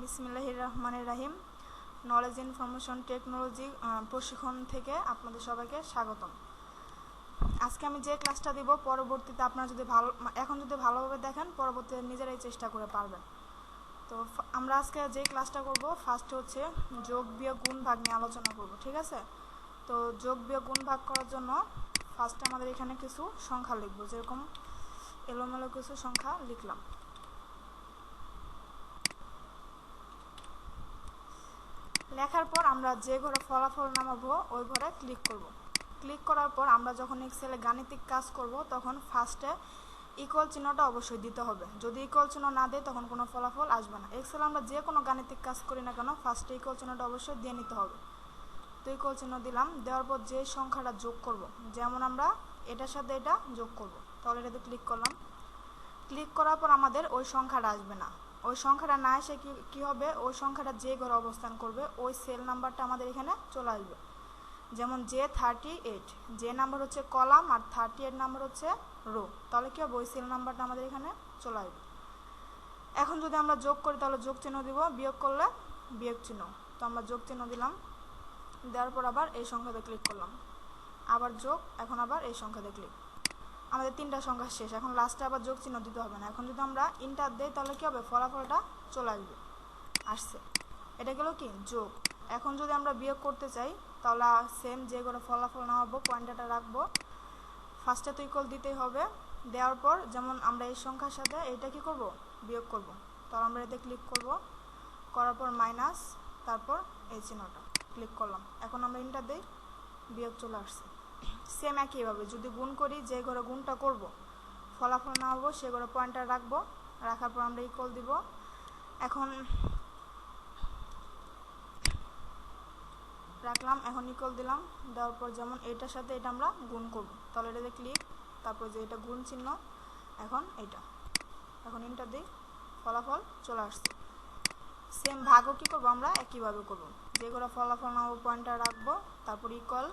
বিসমিল্লাহির রহমানির রহিম। Knowledge information technology প্রশিক্ষণ থেকে আপনাদের সবাইকে স্বাগতম। আজকে আমি যে ক্লাসটা দিব পরবর্তীতে আপনারা যদি এখন যদি ভালোভাবে দেখেন পরবর্তীতে নিজেরাই চেষ্টা করে পারবেন। তো আমরা আজকে যে ক্লাসটা করব ফার্স্ট হচ্ছে যোগ বিয়োগ গুণ ভাগ নিয়ে আলোচনা করব, ঠিক আছে? তো যোগ বিয়োগ গুণ ভাগ করার জন্য ফার্স্টে আমাদের এখানে কিছু সংখ্যা লিখব, যেরকম এলোমেলো কিছু সংখ্যা লিখলাম। লেখার পর আমরা যে ঘরে ফলাফল নামাবো ওই ঘরে ক্লিক করব। ক্লিক করার পর আমরা যখন এক্সেলে গাণিতিক কাজ করব তখন ফার্স্টে ইকুয়াল চিহ্নটা অবশ্যই দিতে হবে। যদি ইকুয়াল চিহ্ন না দেয় তখন কোনো ফলাফল আসবে না। এক্সেলে আমরা যে কোনো গাণিতিক কাজ করি না কেন ফার্স্টে ইকুয়াল চিহ্নটা অবশ্যই দিয়ে নিতে হবে। তো ইকুয়াল চিহ্ন দিলাম, দেওয়ার পর যে সংখ্যাটা যোগ করব, যেমন আমরা এটার সাথে এটা যোগ করব, তাহলে এটাতে ক্লিক করলাম। ক্লিক করার পর আমাদের ওই সংখ্যাটা আসবে না। ওই সংখ্যাটা না এসে কি হবে, ওই সংখ্যাটা যে ঘরে অবস্থান করবে ওই সেল নাম্বারটা আমাদের এখানে চলে আসবে। যেমন J38, যে নাম্বার হচ্ছে কলাম আর 38 নাম্বার হচ্ছে রো, তাহলে কি হবে ওই সেল নাম্বারটা আমাদের এখানে চলে আসবে। এখন যদি আমরা যোগ করি তাহলে যোগ চিহ্ন দিব, বিয়োগ করলে বিয়োগ চিহ্ন। তো আমরা যোগ চিহ্ন দিলাম, দেওয়ার পর আবার এই সংখ্যাতে ক্লিক করলাম, আবার যোগ, এখন আবার এই সংখ্যাতে ক্লিক। আমাদের তিনটা সংখ্যা শেষ। এখন লাস্টে আবার যোগ চিহ্ন দিতে হবে না। এখন যদি আমরা ইন্টার দেই তাহলে কি হবে, ফলাফলটা চলে আসবে, আসছে। এটা গেল কি যোগ। এখন যদি আমরা বিয়োগ করতে চাই তাহলে সেম যে করে ফলাফল নামাবো, পয়েন্টারটা রাখবো, ফার্স্টে তো ইকুয়াল দিতেই হবে। দেওয়ার পর যেমন আমরা এই সংখ্যার সাথে এইটা কি করব, বিয়োগ করব, তাহলে আমরা এতে ক্লিক করব, করার পর মাইনাস, তারপর এই চিহ্নটা ক্লিক করলাম। এখন আমরা ইন্টার দেই, বিয়োগ চলে আসছে। সেম একইভাবে যদি গুণ করি, যে ঘরে গুণটা করব ফলাফল নামাবো সে ঘরে পয়েন্টার রাখবো, রাখার পর আমরা ইকুয়াল দিব। এখন রাখলাম, এখন ইকুয়াল দিলাম, দেওয়ার পর যেমন এটার সাথে এটা আমরা গুণ করব, তাহলে এটাতে ক্লিক, তারপর যে এটা গুণ চিহ্ন, এখন এটা, এখন ইন্টার দিই, ফলাফল চলে আসছে। সেম ভাগও কী করবো, আমরা একইভাবে করব, যে ঘরে ফলাফল নামাবো পয়েন্টার রাখবো, তারপর ইকুয়াল,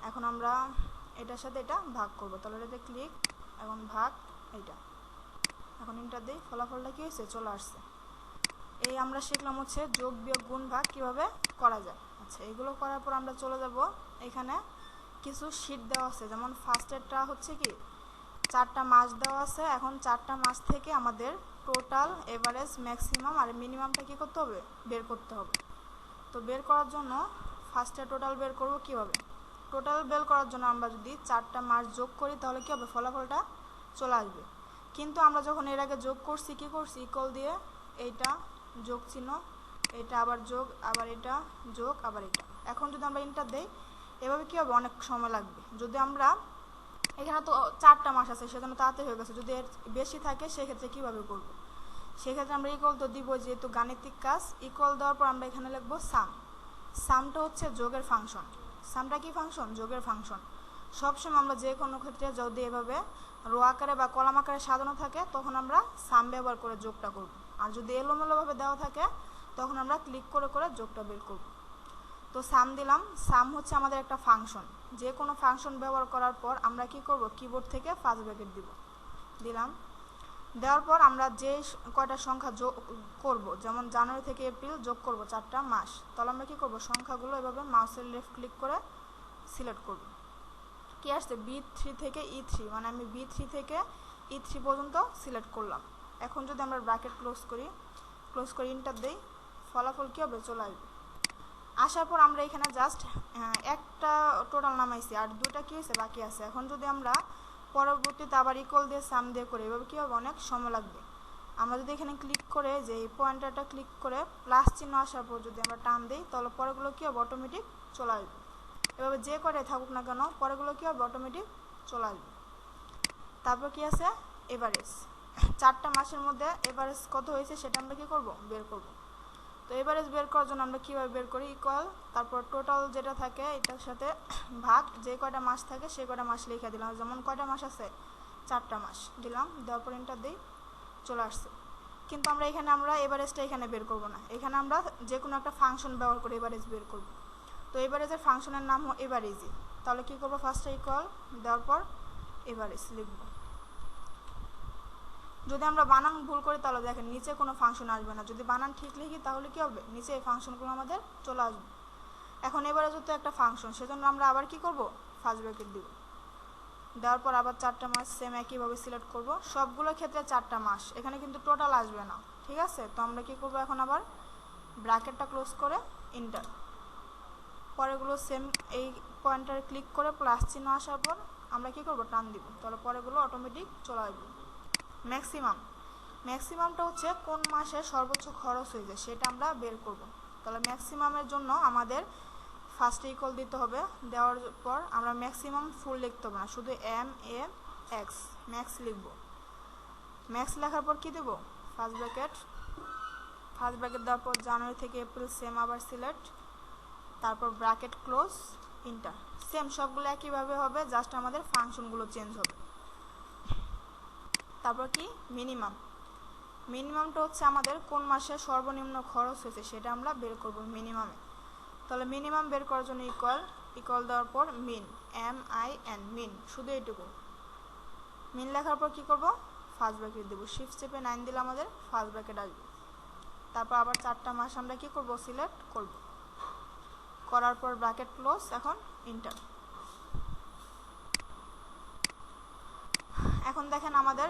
এখন আমরা এটার সাথে এটা ভাগ করব, তাহলে এটাতে ক্লিক, এখন ভাগ এইটা, এখন ইন্টার দিই, ফলাফলটা কী হয়েছে, চলে আসছে। এই আমরা শিখলাম হচ্ছে যোগ বিয়োগ গুণ ভাগ কীভাবে করা যায়। আচ্ছা, এগুলো করার পর আমরা চলে যাব, এখানে কিছু শীট দেওয়া আছে। যেমন ফার্স্টেরটা হচ্ছে কি 4টা মাস দেওয়া আছে। এখন 4টা মাস থেকে আমাদের টোটাল, এভারেজ, ম্যাক্সিমাম আর মিনিমামটা কী করতে হবে, বের করতে হবে। তো বের করার জন্য ফার্স্টে টোটাল বের করব কীভাবে, টোটাল বের করার জন্য আমরা যদি 4টা মাস যোগ করি তাহলে কী হবে, ফলাফলটা চলে আসবে। কিন্তু আমরা যখন এর আগে যোগ করছি কী করছি, ইকুয়াল দিয়ে এইটা যোগ চিহ্ন, এটা আবার যোগ, আবার এটা যোগ, আবার এটা। এখন যদি আমরা ইন্টার দেই এভাবে কী হবে, অনেক সময় লাগবে। যদি আমরা এখানে তো 4টা মাস আছে সেজন্য তাড়াতাড়ি হয়ে গেছে, যদি এর বেশি থাকে সেক্ষেত্রে কীভাবে করব, সেক্ষেত্রে আমরা ইকুয়াল তো দিব, যেহেতু গাণিতিক কাজ। ইকুয়াল দেওয়ার পর আমরা এখানে লিখবো সাম। সামটা হচ্ছে যোগের ফাংশন। সামটা কি ফাংশন, যোগের ফাংশন। সবসময় আমরা যে কোনো ক্ষেত্রে যদি এভাবে রো আকারে বা কলাম আকারে সাজানো থাকে তখন আমরা সাম ব্যবহার করে যোগটা করব, আর যদি এলোমেলোভাবে দেওয়া থাকে তখন আমরা ক্লিক করে করে যোগটা বের করব। তো সাম দিলাম, সাম হচ্ছে আমাদের একটা ফাংশন। যে কোনো ফাংশন ব্যবহার করার পর আমরা কি করব, কিবোর্ড থেকে ফার্স্ট ব্র্যাকেট দিব, দিলাম। দেওয়ার পর আমরা যে কয়টা সংখ্যা যোগ করব, যেমন জানুয়ারি থেকে এপ্রিল যোগ করব 4টা মাস, তাহলে আমরা কি করব, সংখ্যাগুলো এভাবে মাউসের লেফট ক্লিক করে সিলেক্ট করব। কি আসছে, B3 থেকে E3, মানে আমি B3 থেকে E3 পর্যন্ত সিলেক্ট করলাম। এখন যদি আমরা ব্র্যাকেট ক্লোজ করি ইন্টার দেই, ফলাফল কী হবে, চলে আসবে। আসার পর আমরা এখানে জাস্ট একটা টোটাল নামাইছি আর 2টা কী হয়েছে, বাকি আছে। এখন যদি আমরা পরবর্তীতে আবার ইকুয়াল দিয়ে সাম দিয়ে করি, এভাবে কী হবে, অনেক সময় লাগবে। আমরা যদি এখানে ক্লিক করে যে এই পয়েন্টারটা ক্লিক করে প্লাস চিহ্ন আসার পর যদি আমরা টান দিই তাহলে পরেগুলো কী হবে, অটোমেটিক চলে আসবে। এভাবে যে কয়টাই থাকুক না কেন পরেগুলো কী হবে, অটোমেটিক চলে আসবে। তারপর কি আছে, এভারেজ। 4টা মাসের মধ্যে এভারেজ কত হয়েছে সেটা আমরা কী করব, বের করব। তো এভারেজ বের করার জন্য আমরা কীভাবে বের করি, ইকুয়াল, তারপর টোটাল যেটা থাকে এটার সাথে ভাগ, যে কয়টা মাস থাকে সেই কয়টা মাস লিখে দিলাম। যেমন কয়টা মাস আছে, 4টা মাস দিলাম, দেওয়ার পর ইন্টার দিই, চলে আসছে। কিন্তু আমরা এভারেজটা এখানে বের করব না, এখানে আমরা যে কোনো একটা ফাংশন ব্যবহার করে এভারেজ বের করব। তো এভারেজের ফাংশনের নাম এভারেজই। তাহলে কী করবো, ফার্স্টে ইকুয়াল দেওয়ার পর এভারেজ লিখব, যদি আমরা বানান ভুল করি তাহলে দেখেন নিচে কোনো ফাংশন আসবে না, যদি বানান ঠিক লিখি তাহলে কি হবে, নিচে এই ফাংশনগুলো আমাদের চলে আসবে। এখন এবারে যেহেতু একটা ফাংশন, সেজন্য আমরা আবার কি করব, ফার্স্ট ব্র্যাকেট দিব। দেওয়ার পর আবার 4টা মাস সেম একইভাবে সিলেক্ট করব, সবগুলোর ক্ষেত্রে 4টা মাস, এখানে কিন্তু টোটাল আসবে না, ঠিক আছে। তো আমরা কি করব, এখন আবার ব্র্যাকেটটা ক্লোজ করে এন্টার। পরেগুলো সেম এই পয়েন্টারে ক্লিক করে প্লাস চিহ্ন আসার পর আমরা কি করব, টান দিব, তাহলে পরেগুলো অটোমেটিক চলে আসবে। ম্যাক্সিমামটা হচ্ছে কোন মাসে সর্বোচ্চ খরচ হয়েছে সেটা আমরা বের করব। তাহলে ম্যাক্সিমামের জন্য আমাদের ফার্স্টে ইকুয়াল দিতে হবে, দেওয়ার পর আমরা ম্যাক্সিমাম ফুল লিখতে হবে না, শুধু MAX ম্যাক্স লিখব। ম্যাক্স লেখার পর কি দেব, ফার্স্ট ব্র্যাকেট দেওয়ার পর জানুয়ারি থেকে এপ্রিল সেম আবার সিলেক্ট, তারপর ব্র্যাকেট ক্লোজ এন্টার। সেম সবগুলো একইভাবে হবে, জাস্ট আমাদের ফাংশনগুলো চেঞ্জ হবে। তারপর কি মিনিমামটা হচ্ছে আমাদের কোন মাসে সর্বনিম্ন খরচ হয়েছে সেটা আমরা বের করব মিনিমামে। তাহলে মিনিমাম বের করার জন্য ইকুয়াল দেওয়ার পর মিন, MIN মিন, শুধু এইটুকু মিন লেখার পর কি করব, ফার্স্ট ব্র্যাকেট দেব, শিফট চেপে 9 দিলে আমাদের ফার্স্ট ব্র্যাকেট আসবে। তারপর আবার 4টা মাস আমরা কি করব, সিলেক্ট করব, করার পর ব্র্যাকেট ক্লোজ, এখন এন্টার। এখন দেখেন আমাদের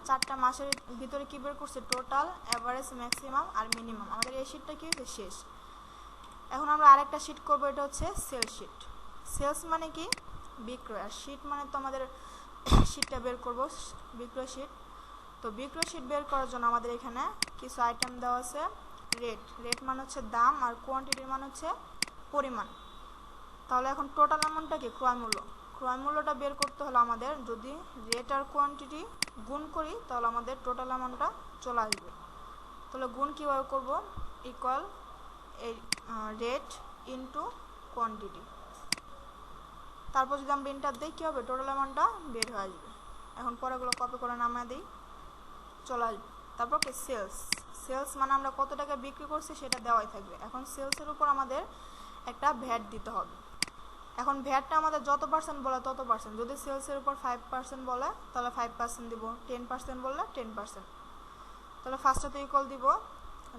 4টা মাসের ভিতরে কি বের করছে, টোটাল, এভারেজ, ম্যাক্সিমাম আর মিনিমাম। আমাদের এই শীটটা কি হয়েছে, শেষ। এখন আমরা আরেকটা শীট করব, এটা হচ্ছে সেলস শীট। সেলস মানে কি, বিক্রয়, আর শীট মানে তো আমাদের শীটটা বের করব, বিক্রয় শীট। তো বিক্রয় শীট বের করার জন্য আমাদের এখানে কিছু আইটেম দেওয়া আছে। রেট মানে হচ্ছে দাম, আর কোয়ান্টিটির মানে হচ্ছে পরিমাণ। তাহলে এখন টোটাল অ্যামাউন্টটা কি, ক্রয় মূল্যটা বের করতে হলে আমাদের যদি রেট আর কোয়ান্টিটি গুণ করি তাহলে আমাদের টোটাল অ্যামাউন্টটা চলে আসবে। তাহলে গুণ কীভাবে করব, ইকুয়াল এই রেট ইন্টু কোয়ান্টিটি, তারপর যদি আমরা এন্টার দিই কী হবে, টোটাল অ্যামাউন্টটা বের হয়ে আসবে। এখন পরেগুলো কপি করে নামিয়ে দিই, চলে আসবে। তারপর কি সেলস মানে আমরা কত টাকা বিক্রি করছি সেটা দেওয়াই থাকবে। এখন সেলসের উপর আমাদের একটা ভ্যাট দিতে হবে। এখন ভ্যাটটা আমাদের যত পার্সেন্ট বলে তত পার্সেন্ট, যদি সেলসের উপর 5% বলে তাহলে 5% দিব, 10% বললে 10%। তাহলে ফার্স্টে ইকুয়াল দিব,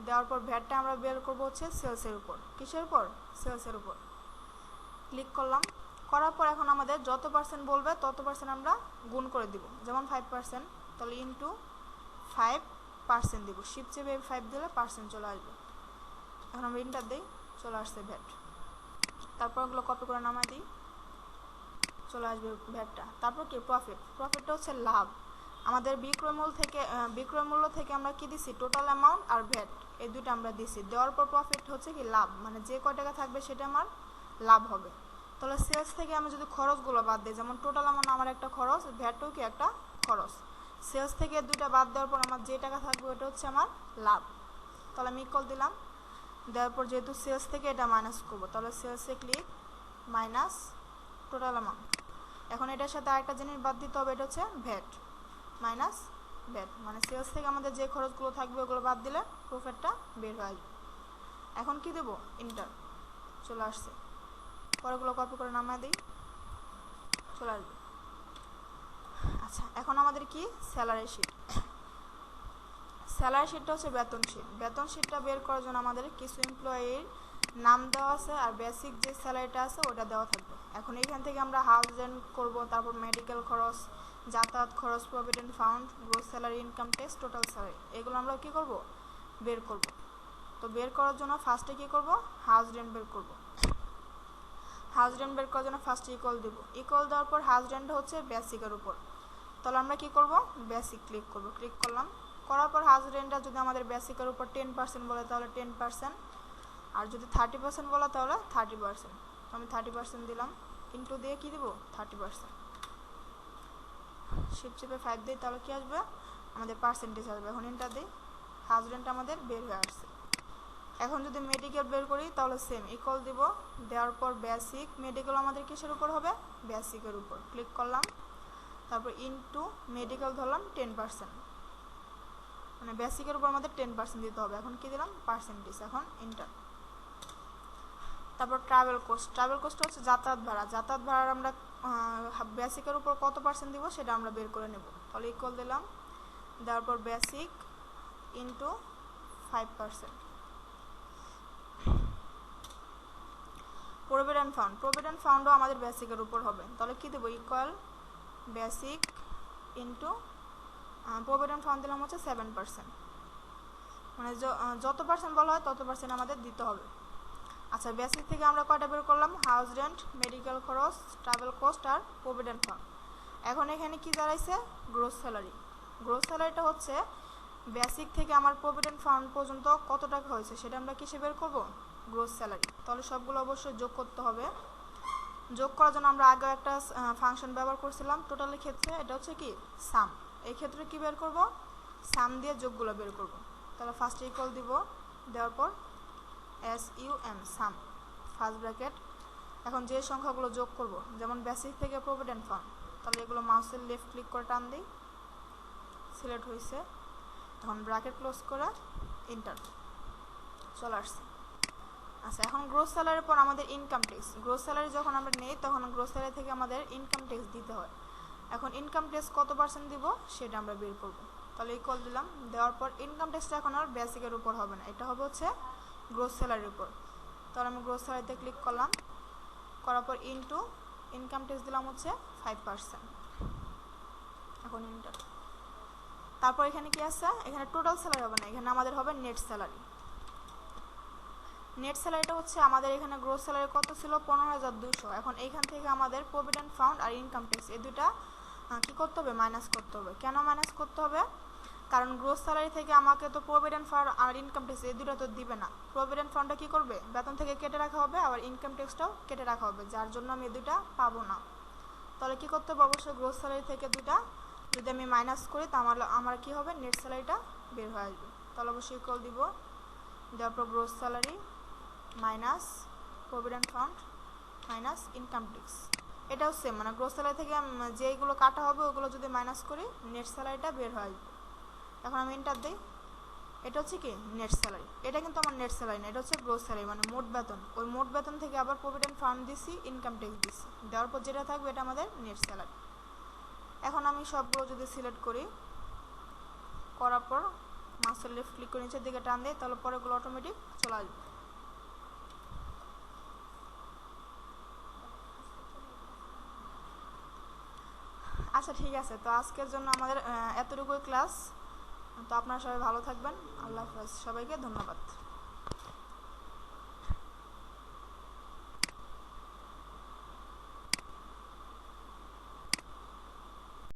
দেওয়ার পর ভ্যাটটা আমরা বের করব হচ্ছে সেলসের উপর। কিসের উপর, সেলসের উপর। ক্লিক করলাম, করার পর এখন আমাদের যত পার্সেন্ট বলবে তত পার্সেন্ট আমরা গুণ করে দিব, যেমন 5%, তাহলে ইন্টু 5% দিব, শিফট চেপে 5 দিলে পার্সেন্ট চলে আসবে। এখন আমরা এন্টার দিই, চলে আসছে ভ্যাট। তারপর ওগুলো কপি করে নামাই দিই, চলে আসবে ভ্যাটটা। তারপর কি, প্রফিটটা হচ্ছে লাভ। আমাদের বিক্রয় মূল্য থেকে আমরা কি দিছি, টোটাল অ্যামাউন্ট আর ভ্যাট, এই দুটো আমরা দিছি। দেওয়ার পর প্রফিট হচ্ছে কি, লাভ, মানে যে কয় টাকা থাকবে সেটা আমার লাভ হবে। তাহলে সেলস থেকে আমি যদি খরচগুলো বাদ দিই, যেমন টোটাল অ্যামাউন্ট আমার একটা খরচ, ভ্যাটও কি একটা খরচ, সেলস থেকে দুইটা বাদ দেওয়ার পর আমার যে টাকা থাকবে ওটা হচ্ছে আমার লাভ। তাহলে আমি ইকুয়াল দিলাম, দেওয়ার পর যেহেতু সেলস থেকে এটা মাইনাস করবো, তাহলে সেলসে ক্লিক, মাইনাস টোটাল অ্যামাউন্ট। এখন এটার সাথে আরেকটা জিনিস বাদ দিতে হবে, এটা হচ্ছে ভ্যাট, মাইনাস ভ্যাট, মানে সেলস থেকে আমাদের যে খরচগুলো থাকবে ওগুলো বাদ দিলে প্রফিটটা বের হয়ে আসবে। এখন কি দেবো, এন্টার, চলে আসছে। পরেগুলো কপি করে নামিয়ে দিই, চলে আসবে। আচ্ছা, এখন আমাদের কি, স্যালারি শিট। স্যালারি শিটটা হচ্ছে বেতন শিটটা বের করার জন্য আমাদের কিছু এমপ্লয়ির নাম দেওয়া আছে, আর বেসিক যে স্যালারিটা আছে ওটা দেওয়া থাকবে। এখন এইখান থেকে আমরা হাউস রেন্ট করবো, তারপর মেডিকেল খরচ, যাতায়াত খরচ, provident fund, gross salary, income tax, total salary, এগুলো আমরা কি করব, বের করব। তো বের করার জন্য ফার্স্টে কি করব, হাউস রেন্ট বের করব। হাউস রেন্ট বের করার জন্য ফার্স্টে ইকুয়াল দেব, ইকুয়াল দেওয়ার পর হাউস রেন্ট হচ্ছে বেসিকের উপর, তাহলে আমরা কি করব, বেসিক ক্লিক করব। ক্লিক করলাম, করার পর হাউস রেন্টটা যদি আমাদের বেসিকের উপর 10% বলে তাহলে 10%, আর যদি 30% বলে তাহলে 30%। তো আমি 30% দিলাম, ইন্টু দিয়ে কি দেবো, 30%, শিফট চেপে 5 দিই, তাহলে কি আসবে, আমাদের পার্সেন্টেজ আসবে। এখন এন্টার দিই, হাউস রেন্ট আমাদের বের হয়ে আসছে। এখন যদি মেডিকেল বের করি তাহলে সেম ইকুয়াল দিব, দেওয়ার পর বেসিক, মেডিকেল আমাদের কিসের উপর হবে, বেসিকের উপর। ক্লিক করলাম, তারপর ইনটু মেডিকেল ধরলাম 10%, মানে বেসিকের উপর আমাদের 10% দিতে হবে। এখন কি দিলাম, পার্সেন্টেজ, এখন এন্টার। তারপর ট্রাভেল কোস্ট হচ্ছে যাতায়াত ভাড়ার আমরা বেসিকের উপর কত পার্সেন্ট দিব সেটা আমরা বের করে নেব। তাহলে ইকুয়াল দিলাম, দেওয়ার পর বেসিক ইন্টু 5%। প্রভিডেন্ট ফান্ডও আমাদের বেসিকের উপর হবে, তাহলে কি দেবো, equal basic into provident fund দিলাম হচ্ছে 7%, মানে যত পার্সেন্ট বলা হয় তত পার্সেন্ট আমাদের দিতে হবে। আচ্ছা, বেসিক থেকে আমরা কয়টা বের করলাম, হাউস রেন্ট, মেডিকেল খরচ, ট্রাভেল কস্ট আর প্রভিডেন্ট ফান্ড। এখন এখানে কি দাঁড়াইছে, গ্রোস স্যালারি। গ্রোস স্যালারিটা হচ্ছে বেসিক থেকে আমার প্রভিডেন্ট ফান্ড পর্যন্ত কত টাকা হয়েছে সেটা আমরা কিসে বের করব, গ্রোস স্যালারি। তাহলে সবগুলো অবশ্যই যোগ করতে হবে। যোগ করার জন্য আমরা আগে একটা ফাংশন ব্যবহার করছিলাম টোটালের ক্ষেত্রে, এটা হচ্ছে কি সাম। এই ক্ষেত্রে কি বের করব, সাম দিয়ে যোগগুলো বের করব। তাহলে ফার্স্ট ইকুয়াল দিব, দেওয়ার পর SUM সাম ফার্স্ট ব্র্যাকেট। এখন যে সংখ্যাগুলো যোগ করব, যেমন বেসিক থেকে প্রভিডেন্ট ফান্ড, তাহলে এগুলো মাউসের লেফট ক্লিক করে টান দিই, সিলেক্ট হয়েছে। এখন ব্র্যাকেট ক্লোজ করে এন্টার, চলে আসছে। আচ্ছা, এখন গ্রোস স্যালারির পর আমাদের ইনকাম ট্যাক্স। গ্রোস স্যালারি যখন আমরা নেই তখন গ্রোস স্যালারি থেকে আমাদের ইনকাম ট্যাক্স দিতে হয়। এখন ইনকাম ট্যাক্স কত পার্সেন্ট দিব সেটা আমরা বের করব। তাহলে ইকুয়াল দিলাম, দেওয়ার পর ইনকাম ট্যাক্সটা এখন আর বেসিকের উপর হবে না, এটা হবে হচ্ছে গ্রোস স্যালারির উপর। তাহলে আমি গ্রোস স্যালারিতে ক্লিক করলাম, করার পর ইনটু ইনকাম ট্যাক্স দিলাম হচ্ছে 5%। এখন এন্টার। তারপর এখানে কি আছে, এখানে টোটাল স্যালারি হবে না, এখানে আমাদের হবে নেট স্যালারি। নেট স্যালারিটা হচ্ছে আমাদের এখানে গ্রোস স্যালারি কত ছিল, 15,200। এখন এইখান থেকে আমাদের প্রভিডেন্ট ফান্ড আর ইনকাম ট্যাক্স এই দুটা কি করতে হবে, মাইনাস করতে হবে। কেন মাইনাস করতে হবে, কারণ গ্রোস স্যালারি থেকে আমাকে তো প্রভিডেন্ট ফান্ড আর ইনকাম ট্যাক্স এই দুটো তো দিবে না। প্রভিডেন্ট ফান্ডটা কি করবে, বেতন থেকে কেটে রাখা হবে, আবার ইনকাম ট্যাক্সটাও কেটে রাখা হবে, যার জন্য আমি এই দুটা পাবো না। তাহলে কি করতে হবে, অবশ্যই গ্রোস স্যালারি থেকে দুটা যদি আমি মাইনাস করি তাহলে আমার কি হবে, নেট স্যালারিটা বের হয়ে আসবে। তাহলে অবশ্যই ইকুয়াল দিব, দেওয়ার পর gross salary minus provident fund minus income tax. এটাও সেম, মানে গ্রোস স্যালারি থেকে যেইগুলো কাটা হবে ওগুলো যদি মাইনাস করি নেট স্যালারিটা বের হয়ে আসবে। এখন আমি এন্টার দিই, এটা হচ্ছে কি নেট স্যালারি। এটা কিন্তু আমার নেট স্যালারি না, এটা হচ্ছে গ্রোস স্যালারি, মানে মোট বেতন। ওই মোট বেতন থেকে আবার প্রভিডেন্ট ফান্ড দিছি, ইনকাম ট্যাক্স দিছি, দেওয়ার পর যেটা থাকবে এটা আমাদের নেট স্যালারি। এখন আমি সবগুলো যদি সিলেক্ট করি, করার পর মাউসের লেফট ক্লিক করে নিচের দিকে টান দিই, তাহলে পরেগুলো অটোমেটিক চলে আসবে। আচ্ছা ঠিক আছে, তো আজকের জন্য আমাদের এতটুকুই ক্লাস। তো আপনারা সবাই ভালো থাকবেন, আল্লাহ হাফেজ, সবাইকে ধন্যবাদ।